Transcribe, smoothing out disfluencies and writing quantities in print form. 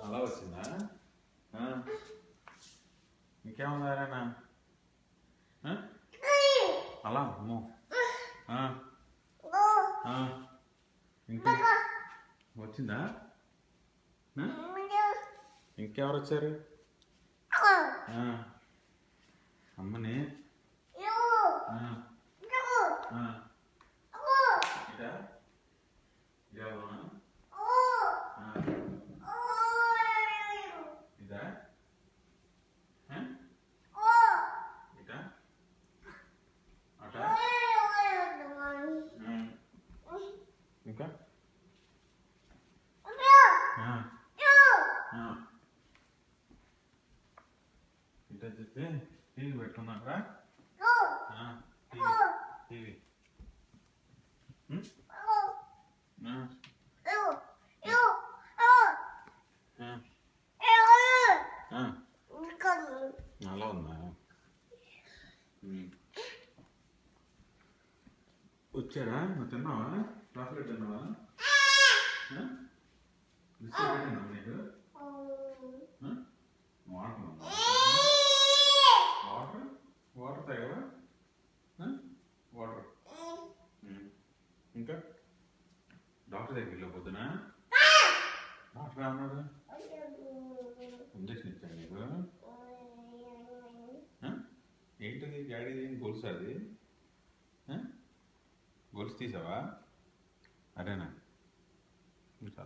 అలా వచ్చిందా? ఇంకేముంది ఎవరైనా అలా అమ్మో ఇంకా వచ్చిందా? ఇంకెవరు వచ్చారు? అమ్మని ఇదా ఇదా అట ఇంకా ఇటా చెప్పి టీవీ పెట్టుకున్నారా? టీవీ అలా ఉందా? వచ్చారా? నువ్వు తిన్నావా? చాక్లెట్ తిన్నావా? బిస్కెట్ పెట్టినా నీకు? వాటర్ వాటర్ తాగావా? వాటర్ ఇంకా డాక్టర్ దగ్గరికి వెళ్ళిపోతున్నా? డాక్టర్ ఏమన్నాడు? ఇంజక్షన్ ఇచ్చాడు నీకు? ఏంటిది డాడీది? గొలుసు అది? గొలుసు తీసావా? అరేనా ఇంకా